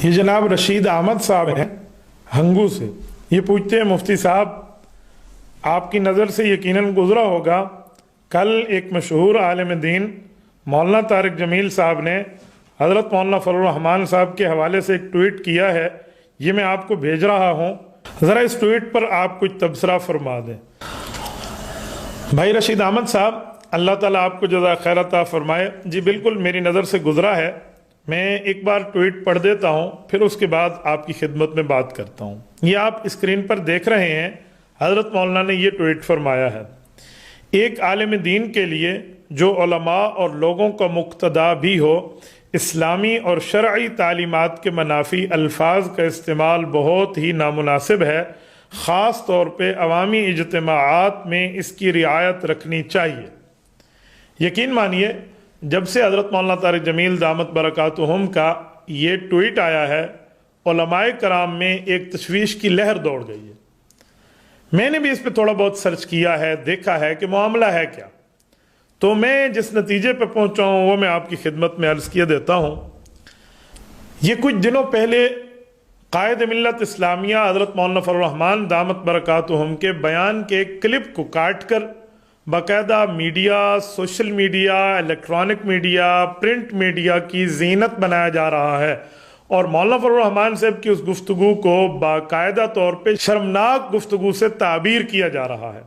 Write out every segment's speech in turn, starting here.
یہ جناب رشید احمد صاحب ہیں ہنگو سے. یہ پوچھتے ہیں مفتی صاحب آپ کی نظر سے یقیناً گزرا ہوگا کل ایک مشہور عالم دین مولانا طارق جمیل صاحب نے حضرت مولانا فضل الرحمان صاحب کے حوالے سے ایک ٹویٹ کیا ہے. یہ میں آپ کو بھیج رہا ہوں, ذرا اس ٹویٹ پر آپ کچھ تبصرہ فرما دیں. بھائی رشید احمد صاحب, اللہ تعالیٰ آپ کو جزا خیر عطا فرمائے. جی بالکل میری نظر سے گزرا ہے. میں ایک بار ٹویٹ پڑھ دیتا ہوں, پھر اس کے بعد آپ کی خدمت میں بات کرتا ہوں. یہ آپ اسکرین پر دیکھ رہے ہیں, حضرت مولانا نے یہ ٹویٹ فرمایا ہے. ایک عالم دین کے لیے جو علماء اور لوگوں کا مقتدا بھی ہو, اسلامی اور شرعی تعلیمات کے منافی الفاظ کا استعمال بہت ہی نامناسب ہے. خاص طور پہ عوامی اجتماعات میں اس کی رعایت رکھنی چاہیے. یقین مانیے جب سے حضرت مولانا طارق جمیل دامت برکاتہم کا یہ ٹویٹ آیا ہے, علماء کرام میں ایک تشویش کی لہر دوڑ گئی ہے. میں نے بھی اس پہ تھوڑا بہت سرچ کیا ہے, دیکھا ہے کہ معاملہ ہے کیا. تو میں جس نتیجے پہ پہنچا ہوں وہ میں آپ کی خدمت میں عرض کیے دیتا ہوں. یہ کچھ دنوں پہلے قائد ملت اسلامیہ حضرت مولانا فضل الرحمان دامت برکاتہم کے بیان کے ایک کلپ کو کاٹ کر باقاعدہ media, social media, electronic media, print media کی زینت بنایا جا رہا ہے, اور مولانا فضل الرحمان صاحب کی اس گفتگو کو باقاعدہ طور پہ شرمناک گفتگو سے تعبیر کیا جا رہا ہے.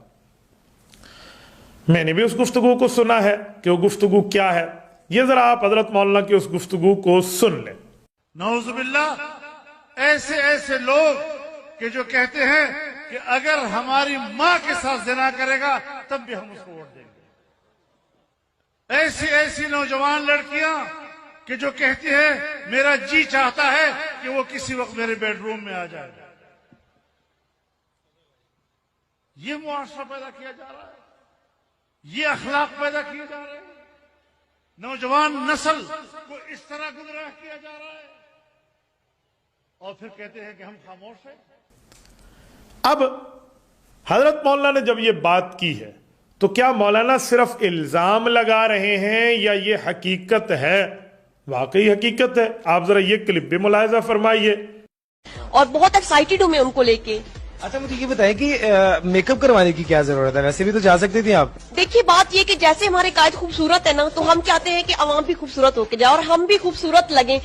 میں نے بھی اس گفتگو کو سنا ہے کہ وہ گفتگو کیا ہے. یہ ذرا آپ حضرت مولانا کی اس گفتگو کو سن لیں. نعوذ باللہ, ایسے لوگ کہ جو کہتے ہیں کہ اگر ہماری ماں کے ساتھ زنا کرے گا تب بھی ہم اس کو ووٹ دیں گے. ایسی نوجوان لڑکیاں کہ جو کہتی ہیں میرا جی چاہتا ہے کہ وہ کسی وقت میرے بیڈ روم میں آ جائے. یہ معاشرہ پیدا کیا جا رہا ہے, یہ اخلاق پیدا کیے جا رہے ہیں. نوجوان نسل کو اس طرح گمراہ کیا جا رہا ہے, اور پھر کہتے ہیں کہ ہم خاموش ہیں. اب حضرت مولانا نے جب یہ بات کی ہے تو کیا مولانا صرف الزام لگا رہے ہیں یا یہ حقیقت ہے؟ واقعی حقیقت ہے. آپ ذرا یہ کلپ بھی ملاحظہ فرمائیے. اور بہت ایکسائٹیڈ ہوں میں ان کو لے کے. اچھا مجھے یہ بتائیں کہ میک اپ کروانے کی کیا ضرورت ہے؟ ویسے بھی تو جا سکتی تھی آپ. دیکھیے بات یہ کہ جیسے ہمارے قائد خوبصورت ہے نا, تو ہم چاہتے ہیں کہ عوام بھی خوبصورت ہو کے جائے اور ہم بھی خوبصورت لگیں,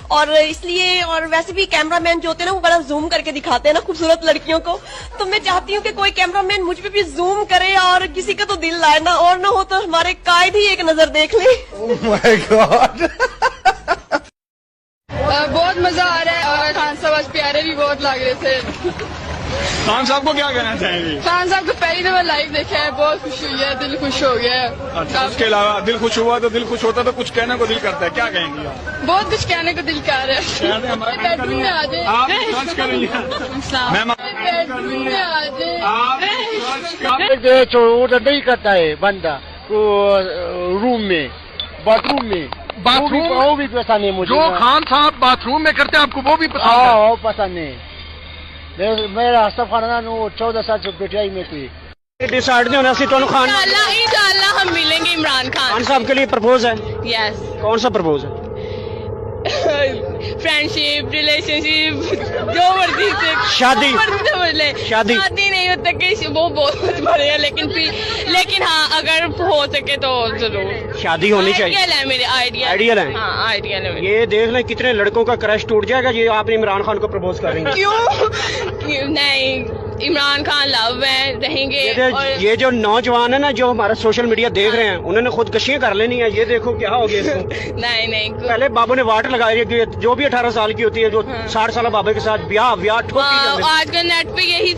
اور اس لیے, اور ویسے بھی کیمرہ مین جو ہوتے ہیں نا وہ بڑا زوم کر کے دکھاتے ہیں نا خوبصورت لڑکیوں کو, تو میں چاہتی ہوں کہ کوئی کیمرہ مین مجھ پہ بھی زوم کرے اور کسی کا تو دل لائے نا, اور نہ ہو تو ہمارے قائد ہی ایک نظر دیکھ لیں. Oh my God. بہت مزہ آ رہا ہے, اور خان صاحب آج پیارے بھی بہت لگ رہے تھے. خان صاحب کو کیا کہنا چاہیں گے؟ خان صاحب کو پہلی دفعہ لائیو دیکھا ہے, بہت خوشی ہوئی ہے, دل خوش ہو گیا ہے. اس کے علاوہ دل خوش ہوا تو دل خوش ہوتا تو کچھ کہنے کو دل کرتا ہے, کیا کہیں گے؟ بہت کچھ کہنے کو دل کر رہا ہے. بیڈ روم میں آ جائیں, آپ سرچ کر رہی ہیں. بیڈ روم میں آ جائیں. آرڈر نہیں کرتا ہے بندہ روم میں, باتھ روم میں. وہ بھی پسند ہے مجھے. جو خان صاحب باتھ روم میں کرتے ہیں آپ کو وہ بھی پسند ہے؟ وہ پسند ہے. میرا سب خاندان 14 سال سے بیٹائی میں تھی. ڈیسائڈ نہیں ہونا سی تو خان انشاءاللہ ہم ملیں گے عمران خان صاحب کے لیے پرپوز ہے. یس. کون سا پرپوز ہے؟ فرینڈشپ, ریلیشن شپ, جو مرضی سے. شادی شادی نہیں ہوتا کہ وہ بہت بڑے ہیں, لیکن ہاں اگر ہو سکے تو ضرور شادی ہونی چاہیے. آئیڈیل ہے میرے, آئیڈیل ہے. ہاں آئیڈیل ہے. یہ دیکھ لیں کتنے لڑکوں کا کرش ٹوٹ جائے گا یہ آپ عمران خان کو پرپوز کر رہی ہیں. کیوں نہیں, عمران خان لو ہے, رہیں گے. یہ جو نوجوان ہے نا جو ہمارا سوشل میڈیا دیکھ رہے ہیں, انہوں نے خودکشیاں کر لینی ہے. یہ دیکھو کیا ہو گیا اس کو. نہیں پہلے بابو نے واٹ لگائی ہے, جو بھی 18 سال کی ہوتی ہے جو 60 سالہ بابے کے ساتھ بیاہ آج کل نیٹ پہ یہی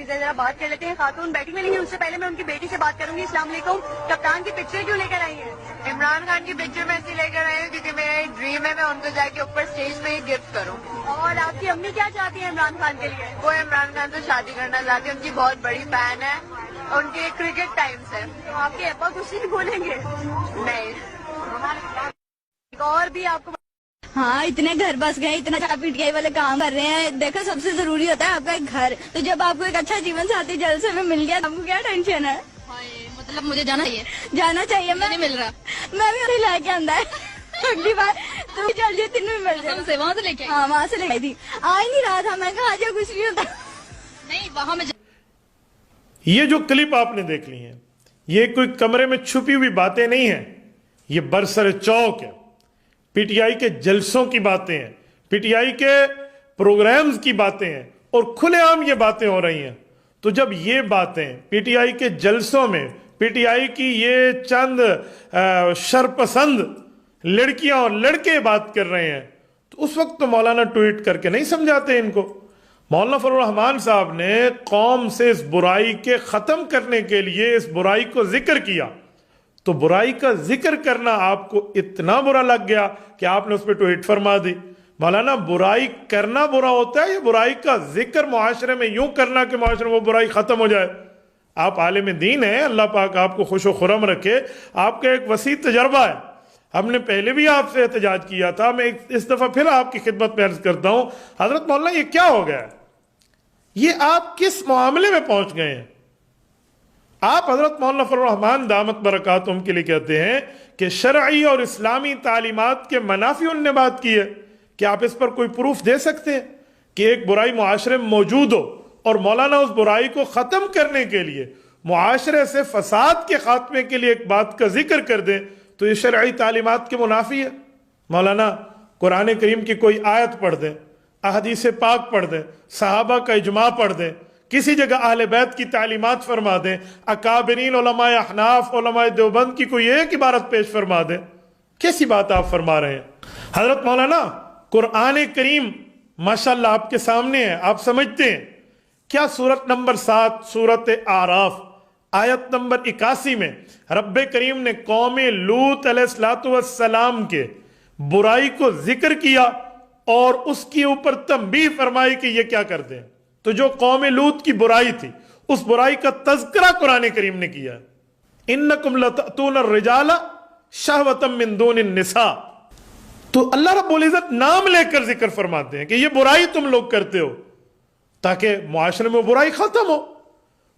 ذرا بات کر لیتے ہیں. خاتون بیٹھی میں نہیں ہے, اس سے پہلے میں ان کی بیٹی سے بات کروں گی. السلام علیکم. کپتان کی پکچر کیوں لے کر آئی ہیں؟ عمران خان کی پکچر میں ایسی لے کر آئی ہوں کیونکہ میرا ایک ڈریم ہے میں ان کو جا کے اوپر اسٹیج پہ ہی گفٹ کروں. اور آپ کی امی کیا چاہتی ہیں عمران خان کے لیے؟ وہ عمران خان سے شادی کرنا چاہتی ہے, ان کی بہت بڑی فین ہے, ان کے کرکٹ ٹائم سے. تو آپ کے ابا کچھ نہیں بولیں گے؟ نہیں. اور بھی آپ کو ہاں اتنے گھر بس گئے, اتنا چا پی ٹی آئی والے کام کر رہے ہیں. دیکھو سب سے ضروری ہوتا ہے آپ کا ایک گھر, تو جب آپ کو ایک اچھا جیون ساتھی جلسے میں مل گیا آپ کو کیا ٹینشن ہے؟ مطلب مجھے جانا چاہیے. جانا چاہیے. میں نہیں مل رہا. میں بھی ابھی لے کے آندا ہے. اگلی بار تو چل جائے تین میں مل جائے سے وہاں سے لے کے ہاں وہاں سے لے گئی تھی آ ہی نہیں رہا تھا میں کہا آج کچھ نہیں ہوتا نہیں وہاں میں یہ جو کلپ آپ نے دیکھ لی ہیں یہ کوئی کمرے میں چھپی ہوئی باتیں نہیں ہیں، یہ برسر چوک ہے، پی ٹی آئی کے جلسوں کی باتیں ہیں، پی ٹی آئی کے پروگرامز کی باتیں ہیں اور کھلے عام یہ باتیں ہو رہی ہیں۔ تو جب یہ باتیں پی ٹی آئی کے جلسوں میں پی ٹی آئی کی یہ چند شرپسند لڑکیاں اور لڑکے بات کر رہے ہیں تو اس وقت تو مولانا ٹویٹ کر کے نہیں سمجھاتے ان کو۔ مولانا فضل الرحمان صاحب نے قوم سے اس برائی کے ختم کرنے کے لیے اس برائی کو ذکر کیا، تو برائی کا ذکر کرنا آپ کو اتنا برا لگ گیا کہ آپ نے اس پہ ٹویٹ فرما دی۔ مولانا برائی کرنا برا ہوتا ہے یا برائی کا ذکر معاشرے میں یوں کرنا کہ معاشرے میں وہ برائی ختم ہو جائے؟ آپ عالم دین ہیں، اللہ پاک آپ کو خوش و خرم رکھے، آپ کا ایک وسیع تجربہ ہے۔ ہم نے پہلے بھی آپ سے احتجاج کیا تھا، میں اس دفعہ پھر آپ کی خدمت میں عرض کرتا ہوں، حضرت مولانا یہ کیا ہو گیا ہے؟ یہ آپ کس معاملے میں پہنچ گئے ہیں؟ آپ حضرت مولانا فضل الرحمان دامت برکاتہم کے لیے کہتے ہیں کہ شرعی اور اسلامی تعلیمات کے منافی ان نے بات کی ہے، کہ آپ اس پر کوئی پروف دے سکتے ہیں کہ ایک برائی معاشرے میں موجود ہو اور مولانا اس برائی کو ختم کرنے کے لیے معاشرے سے فساد کے خاتمے کے لیے ایک بات کا ذکر کر دیں تو یہ شرعی تعلیمات کے منافی ہے؟ مولانا قرآن کریم کی کوئی آیت پڑھ دیں، احادیث پاک پڑھ دیں، صحابہ کا اجماع پڑھ دیں، کسی جگہ اہل بیت کی تعلیمات فرما دیں، اکابرین علماء احناف علماء دیوبند کی کوئی ایک عبارت پیش فرما دیں، کیسی بات آپ فرما رہے ہیں؟ حضرت مولانا قرآن کریم ماشاءاللہ آپ کے سامنے ہے، آپ سمجھتے ہیں کیا؟ سورت نمبر 7 سورت اعراف آیت نمبر 81 میں رب کریم نے قوم لوط علیہ السلام کے برائی کو ذکر کیا اور اس کے اوپر تنبیہ فرمائی کہ یہ کیا کرتے ہیں۔ تو جو قوم لوط کی برائی تھی اس برائی کا تذکرہ قرآن کریم نے کیا، انکم لتأتون الرجال شہوۃ من دون النساء، تو اللہ رب العزت نام لے کر ذکر فرماتے ہیں کہ یہ برائی تم لوگ کرتے ہو تاکہ معاشرے میں برائی ختم ہو۔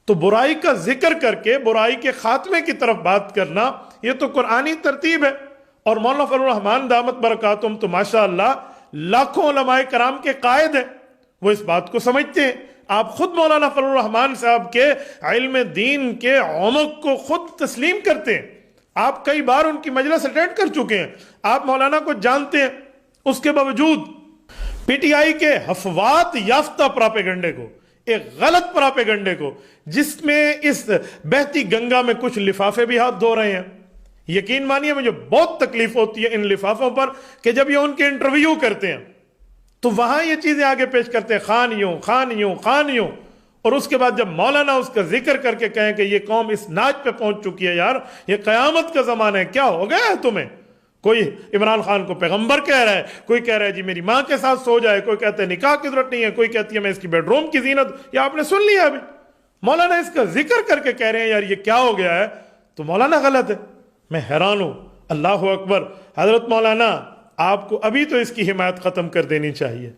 تو برائی کا ذکر کر کے برائی کے خاتمے کی طرف بات کرنا یہ تو قرآنی ترتیب ہے۔ اور مولانا فضل الرحمان دامت برکاتہم تو ماشاءاللہ لاکھوں علماء کرام کے قائد ہیں، وہ اس بات کو سمجھتے ہیں۔ آپ خود مولانا فضل الرحمان صاحب کے علم دین کے عمق کو خود تسلیم کرتے ہیں، آپ کئی بار ان کی مجلس اٹینڈ کر چکے ہیں، آپ مولانا کو جانتے ہیں۔ اس کے باوجود پی ٹی آئی کے حفوات یافتہ پراپیگنڈے کو، ایک غلط پراپیگنڈے کو، جس میں اس بہتی گنگا میں کچھ لفافے بھی ہاتھ دھو رہے ہیں، یقین مانیے مجھے بہت تکلیف ہوتی ہے ان لفافوں پر کہ جب یہ ان کے انٹرویو کرتے ہیں تو وہاں یہ چیزیں آگے پیش کرتے ہیں، خان یوں خان یوں خان یوں، اور اس کے بعد جب مولانا اس کا ذکر کر کے کہیں کہ یہ قوم اس ناچ پہ پہنچ چکی ہے، یار یہ قیامت کا زمانہ ہے، کیا ہو گیا ہے تمہیں؟ کوئی عمران خان کو پیغمبر کہہ رہا ہے، کوئی کہہ رہا ہے جی میری ماں کے ساتھ سو جائے، کوئی کہتا ہے نکاح کی ضرورت نہیں ہے، کوئی کہتی ہے میں اس کی بیڈ روم کی زینت، یہ آپ نے سن لیا ابھی۔ مولانا اس کا ذکر کر کے کہہ رہے ہیں یار یہ کیا ہو گیا ہے، تو مولانا غلط ہے۔ میں حیران ہوں، اللہ اکبر۔ حضرت مولانا آپ کو ابھی تو اس کی حمایت ختم کر دینی چاہیے۔